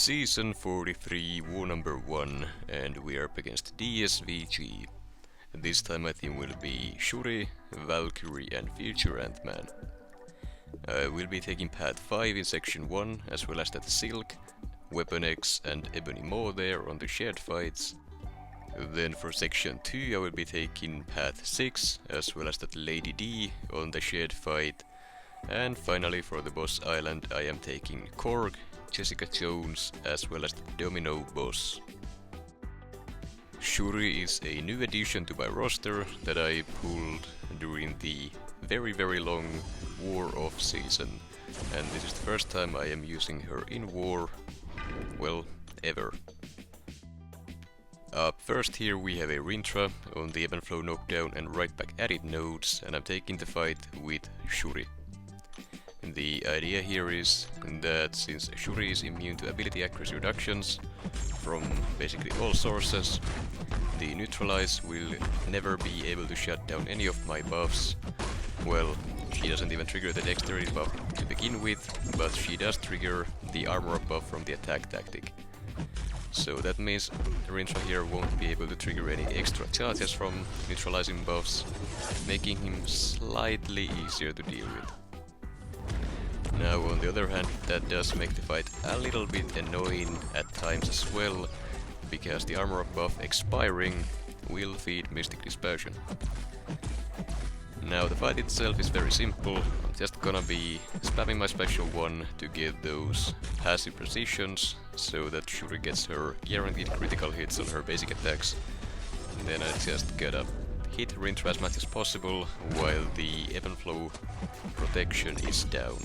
Season 43, War number 1, and we are up against DSVG. This time my team will be Shuri, Valkyrie and Future Ant-Man. I will be taking Path 5 in Section 1, as well as that Silk, Weapon X and Ebony Maw there on the shared fights. Then for Section 2 I will be taking Path 6, as well as that Lady D on the shared fight. And finally for the boss island I am taking Korg, Jessica Jones, as well as the Domino boss. Shuri is a new addition to my roster that I pulled during the very long war off season, and this is the first time I am using her in war, well, ever. Up first here we have a Rintrah on the ebb and flow knockdown and right back at it nodes, and I'm taking the fight with Shuri. The idea here is that since Shuri is immune to ability accuracy reductions from basically all sources, the Neutralize will never be able to shut down any of my buffs. Well, she doesn't even trigger the dexterity buff to begin with, but she does trigger the armor up buff from the attack tactic. So that means Rintrah here won't be able to trigger any extra charges from neutralizing buffs, making him slightly easier to deal with. Now on the other hand, that does make the fight a little bit annoying at times as well, because the armor buff expiring will feed Mystic Dispersion. Now the fight itself is very simple. I'm just gonna be spamming my special one to get those passive precisions, so that Shuri gets her guaranteed critical hits on her basic attacks. And then I just gotta hit Rintrah as much as possible while the ebb and flow protection is down.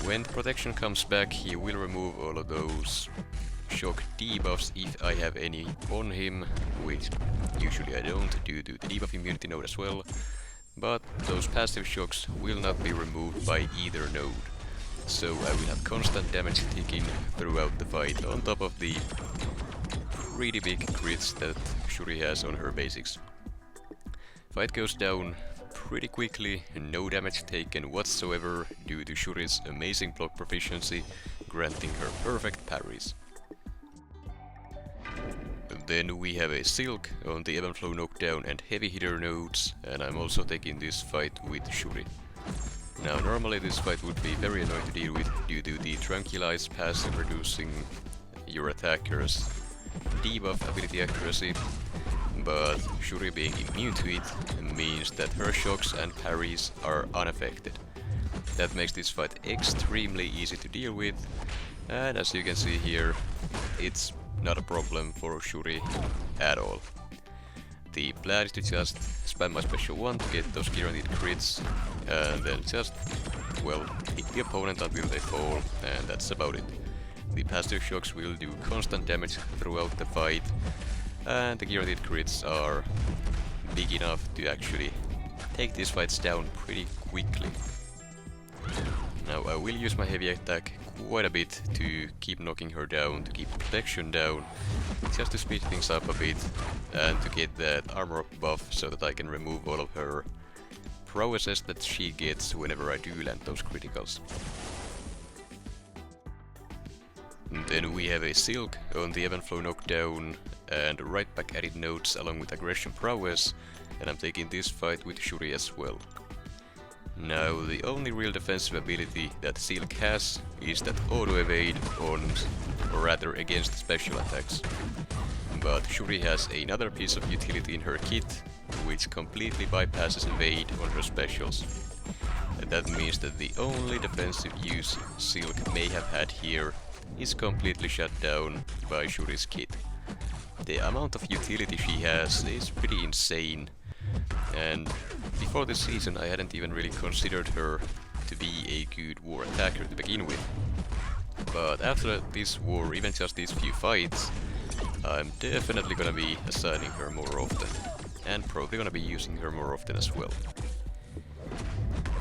When the protection comes back, he will remove all of those shock debuffs if I have any on him, which usually I don't due to the debuff immunity node as well, but those passive shocks will not be removed by either node. So I will have constant damage ticking throughout the fight on top of the pretty big crits that Shuri has on her basics. Fight goes down pretty quickly, no damage taken whatsoever due to Shuri's amazing block proficiency, granting her perfect parries. Then we have a Silk on the ebb and flow knockdown and heavy hitter nodes, and I'm also taking this fight with Shuri. Now normally this fight would be very annoying to deal with due to the Tranquilize passive reducing your attacker's debuff ability accuracy, but Shuri being immune to it means that her shocks and parries are unaffected. That makes this fight extremely easy to deal with, and as you can see here, it's not a problem for Shuri at all. The plan is to just spam my special one to get those guaranteed crits, and then just, well, hit the opponent until they fall, and that's about it. The passive shocks will do constant damage throughout the fight, and the guaranteed crits are big enough to actually take these fights down pretty quickly. Now I will use my heavy attack quite a bit to keep knocking her down, to keep protection down, just to speed things up a bit, and to get that armor up buff so that I can remove all of her prowesses that she gets whenever I do land those criticals. Then we have a Silk on the ebb and flow knockdown and right back at it nodes along with aggression prowess, and I'm taking this fight with Shuri as well. Now the only real defensive ability that Silk has is that auto evade on, or rather against special attacks. But Shuri has another piece of utility in her kit which completely bypasses evade on her specials. And that means that the only defensive use Silk may have had here is completely shut down by Shuri's kit. The amount of utility she has is pretty insane, and before this season I hadn't even really considered her to be a good war attacker to begin with. But after this war, even just these few fights, I'm definitely gonna be assigning her more often, and probably gonna be using her more often as well.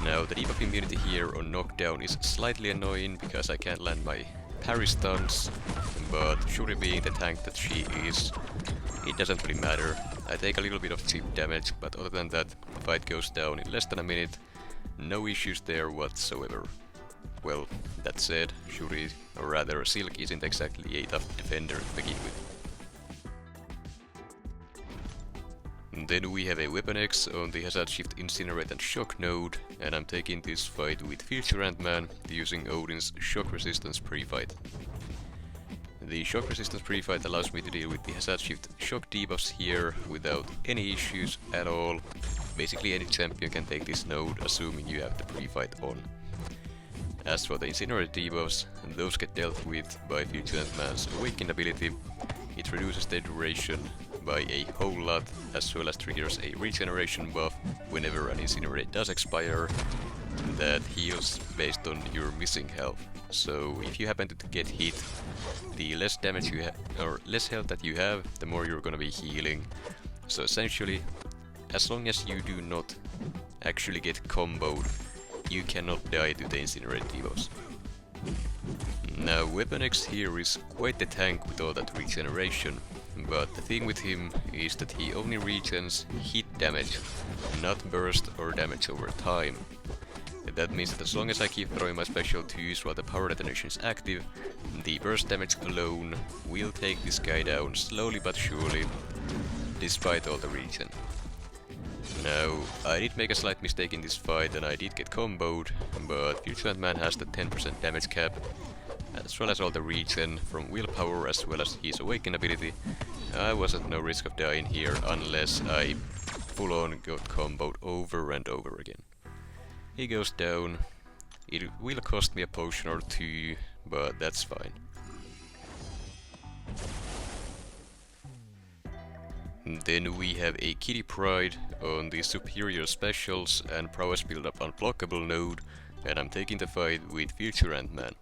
Now the debuff immunity here on knockdown is slightly annoying because I can't land my parry stuns, but Shuri being the tank that she is, it doesn't really matter. I take a little bit of chip damage, but other than that, the fight goes down in less than a minute, no issues there whatsoever. well, that said, Shuri, or rather Silk, isn't exactly a tough defender to begin with. Then we have a Weapon X on the Hazard Shift Incinerate and Shock node, and I'm taking this fight with Future Ant-Man using Odin's Shock Resistance pre-fight. The Shock Resistance pre-fight allows me to deal with the Hazard Shift Shock debuffs here without any issues at all. Basically any champion can take this node, assuming you have the pre-fight on. As for the Incinerate debuffs, those get dealt with by Future Ant-Man's Awakened ability. It reduces their duration by a whole lot, as well as triggers a regeneration buff whenever an Incinerate does expire that heals based on your missing health. So if you happen to get hit, the less damage you have, or less health that you have, the more you're gonna be healing. So essentially, as long as you do not actually get comboed, you cannot die to the Incinerate debuffs. Now Weapon X here is quite the tank with all that regeneration, but the thing with him is that he only regens hit damage, not burst or damage over time. That means that as long as I keep throwing my special 2s while the power detonation is active, the burst damage alone will take this guy down slowly but surely, despite all the regen. Now, I did make a slight mistake in this fight and I did get comboed, but Future Ant-Man has the 10% damage cap, as well as all the regen from willpower as well as his Awaken ability. I was at no risk of dying here unless I full on got comboed over and over again. He goes down. It will cost me a potion or two, but that's fine. Then we have a Kitty Pryde on the Superior Specials and Prowess Build-up Unblockable node, and I'm taking the fight with Future Ant-Man.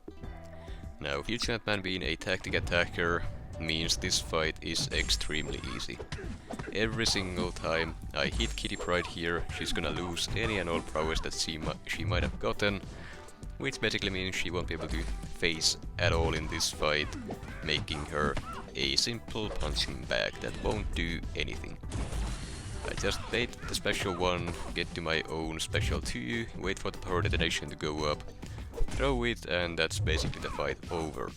Now, Future Ant-Man being a tactic attacker means this fight is extremely easy. Every single time I hit Kitty Pryde here, she's gonna lose any and all prowess that she might have gotten, which basically means she won't be able to face at all in this fight, making her a simple punching bag that won't do anything. I just bait the special 1, get to my own special 2, wait for the power detonation to go up, throw it, and that's basically the fight over.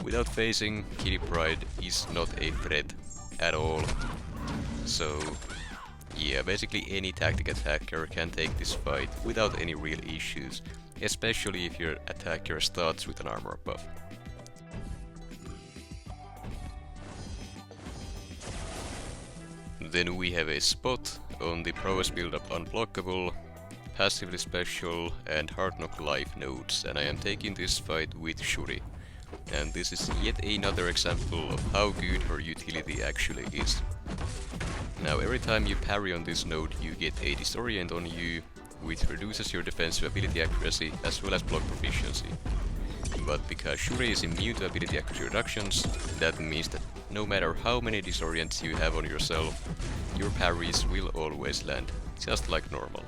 Without phasing, Kitty Pryde is not a threat at all. So yeah, basically any tactic attacker can take this fight without any real issues, especially if your attacker starts with an armor buff. Then we have a Spot on the Prowess Build-up Unblockable, Passively Special and Hard Knock Life nodes, and I am taking this fight with Shuri. And this is yet another example of how good her utility actually is. Now every time you parry on this node you get a Disorient on you, which reduces your defensive ability accuracy as well as block proficiency. But because Shuri is immune to ability accuracy reductions, that means that no matter how many Disorients you have on yourself, your parries will always land, just like normal.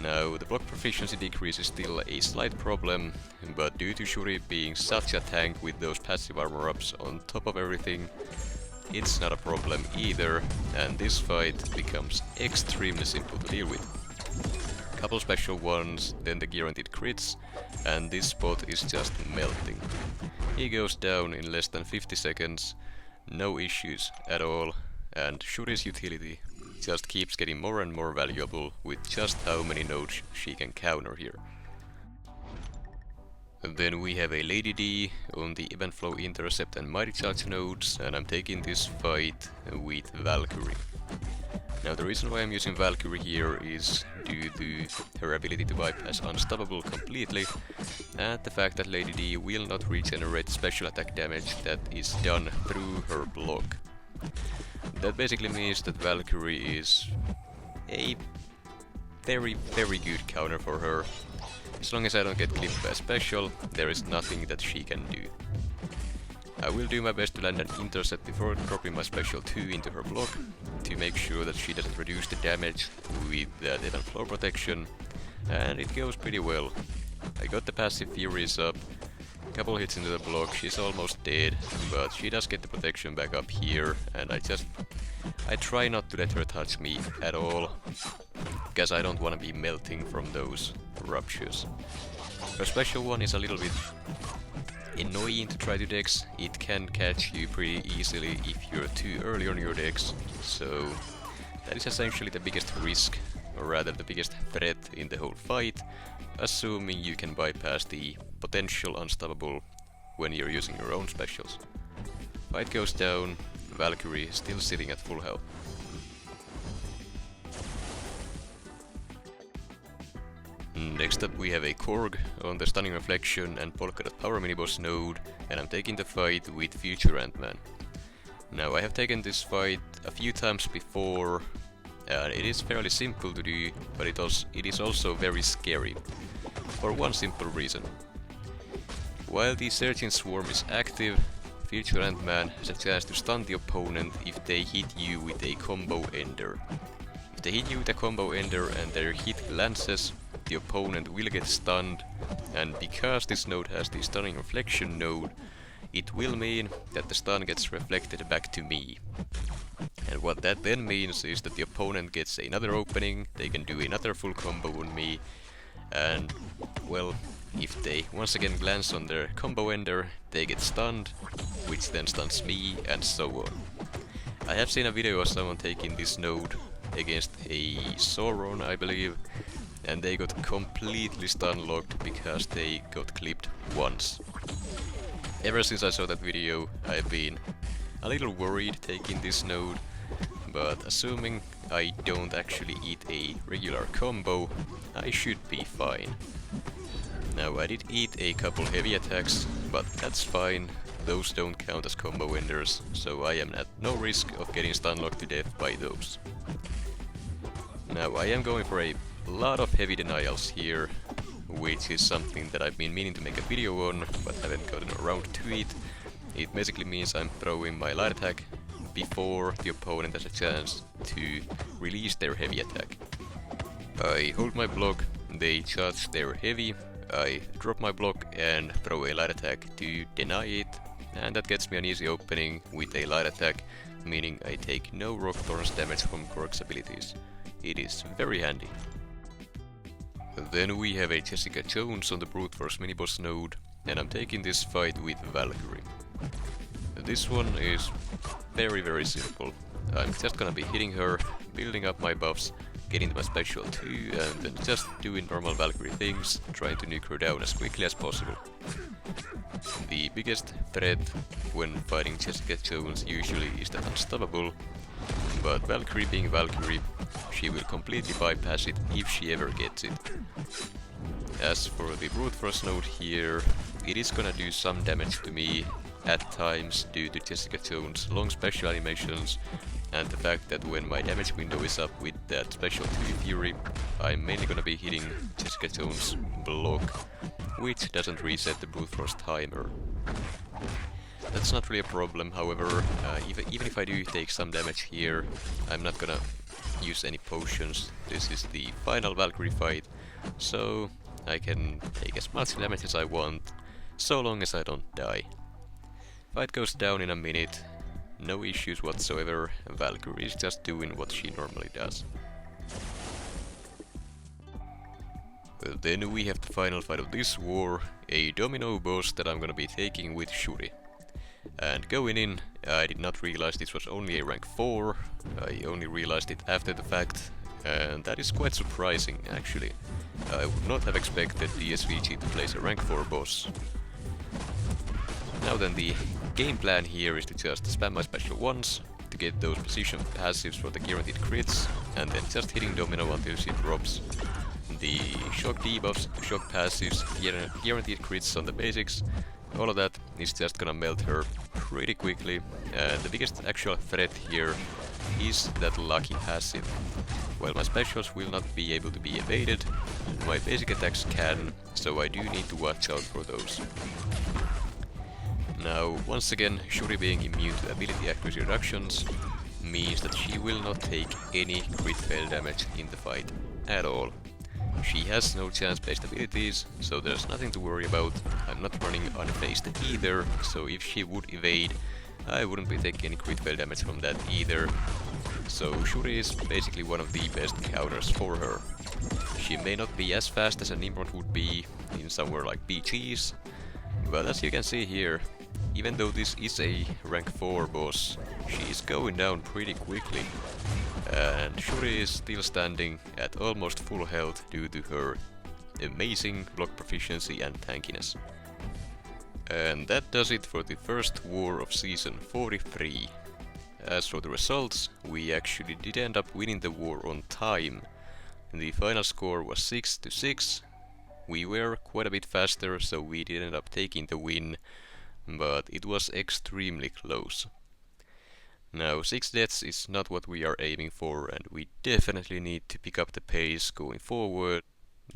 Now, the block proficiency decrease is still a slight problem, but due to Shuri being such a tank with those passive armor ups on top of everything, it's not a problem either, and this fight becomes extremely simple to deal with. Couple special ones, then the guaranteed crits, and this Spot is just melting. He goes down in less than 50 seconds, no issues at all, and Shuri's utility just keeps getting more and more valuable with just how many nodes she can counter here. Then we have a Lady D on the Event Flow Intercept and Mighty Charge nodes, and I'm taking this fight with Valkyrie. Now the reason why I'm using Valkyrie here is due to her ability to bypass Unstoppable completely, and the fact that Lady D will not regenerate special attack damage that is done through her block. That basically means that Valkyrie is a very good counter for her. As long as I don't get clipped by a special, there is nothing that she can do. I will do my best to land an intercept before dropping my special 2 into her block, to make sure that she doesn't reduce the damage with the death and floor protection, and it goes pretty well. I got the passive Furies up, couple hits into the block, she's almost dead, but she does get the protection back up here, and I try not to let her touch me at all, because I don't want to be melting from those ruptures. Her special one is a little bit annoying to try to dex. It can catch you pretty easily if you're too early on your dex, so that is essentially the biggest risk, or rather the biggest threat in the whole fight, assuming you can bypass the potential unstoppable when you're using your own specials. Fight goes down, Valkyrie still sitting at full health. Next up we have a Korg on the Stunning Reflection and Polka Dot Power mini-boss node, and I'm taking the fight with future Ant-Man. Now I have taken this fight a few times before, and it is fairly simple to do, but it is also very scary, for one simple reason. While the Surging Swarm is active, future Ant-Man has a chance to stun the opponent if they hit you with a combo ender. If they hit you with a combo ender and their hit lances, the opponent will get stunned, and because this node has the Stunning Reflection node, it will mean that the stun gets reflected back to me. And what that then means is that the opponent gets another opening, they can do another full combo on me, and, well, if they once again glance on their combo ender, they get stunned, which then stuns me, and so on. I have seen a video of someone taking this node against a Sauron, I believe, and they got completely stun locked because they got clipped once. Ever since I saw that video, I've been a little worried taking this node, but assuming I don't actually eat a regular combo, I should be fine. Now I did eat a couple heavy attacks, but that's fine, those don't count as combo enders, so I am at no risk of getting stun locked to death by those. Now I am going for a lot of heavy denials here, which is something that I've been meaning to make a video on, but haven't gotten around to it. It basically means I'm throwing my light attack before the opponent has a chance to release their heavy attack. I hold my block, they charge their heavy, I drop my block and throw a light attack to deny it, and that gets me an easy opening with a light attack, meaning I take no Rock Thorns damage from Korg's abilities. It is very handy. Then we have a Jessica Jones on the Brute Force mini-boss node, and I'm taking this fight with Valkyrie. This one is very simple. I'm just gonna be hitting her, building up my buffs, getting to my special 2, and then just doing normal Valkyrie things, trying to nuke her down as quickly as possible. The biggest threat when fighting Jessica Jones usually is the unstoppable, but Valkyrie being Valkyrie, she will completely bypass it if she ever gets it. As for the Brute Force node here, it is gonna do some damage to me at times due to Jessica Jones' long special animations and the fact that when my damage window is up with that special 2 Fury, I'm mainly gonna be hitting Jessica Jones' block, which doesn't reset the Brute Force timer. That's not really a problem, however, even if I do take some damage here, I'm not gonna use any potions. This is the final Valkyrie fight, so I can take as much damage as I want, so long as I don't die. Fight goes down in a minute, no issues whatsoever, Valkyrie is just doing what she normally does. Then we have the final fight of this war, a Domino boss that I'm gonna be taking with Shuri. And going in, I did not realize this was only a rank 4, I only realized it after the fact, and that is quite surprising actually. I would not have expected DSVG to place a rank 4 boss. Now then, the game plan here is to just spam my special once, to get those precision passives for the guaranteed crits, and then just hitting Domino until she drops. The shock debuffs, shock passives, guaranteed crits on the basics, all of that is just gonna melt her pretty quickly, and the biggest actual threat here is that lucky passive. While my specials will not be able to be evaded, my basic attacks can, so I do need to watch out for those. Now, once again, Shuri being immune to ability accuracy reductions means that she will not take any crit fail damage in the fight at all. She has no chance-based abilities, so there's nothing to worry about. I'm not running unfazed either, so if she would evade, I wouldn't be taking any crit fail damage from that either. So Shuri is basically one of the best counters for her. She may not be as fast as an Nimrod would be in somewhere like PGs, but as you can see here, even though this is a rank 4 boss, she's going down pretty quickly. And Shuri is still standing at almost full health due to her amazing block proficiency and tankiness. And that does it for the first war of season 43. As for the results, we actually did end up winning the war on time. The final score was 6-6. We were quite a bit faster, so we did end up taking the win, but it was extremely close. Now 6 deaths is not what we are aiming for, and we definitely need to pick up the pace going forward.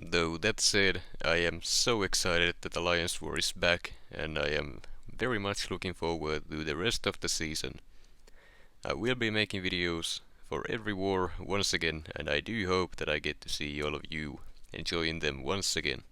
Though that said, I am so excited that Alliance War is back, and I am very much looking forward to the rest of the season. I will be making videos for every war once again, and I do hope that I get to see all of you enjoying them once again.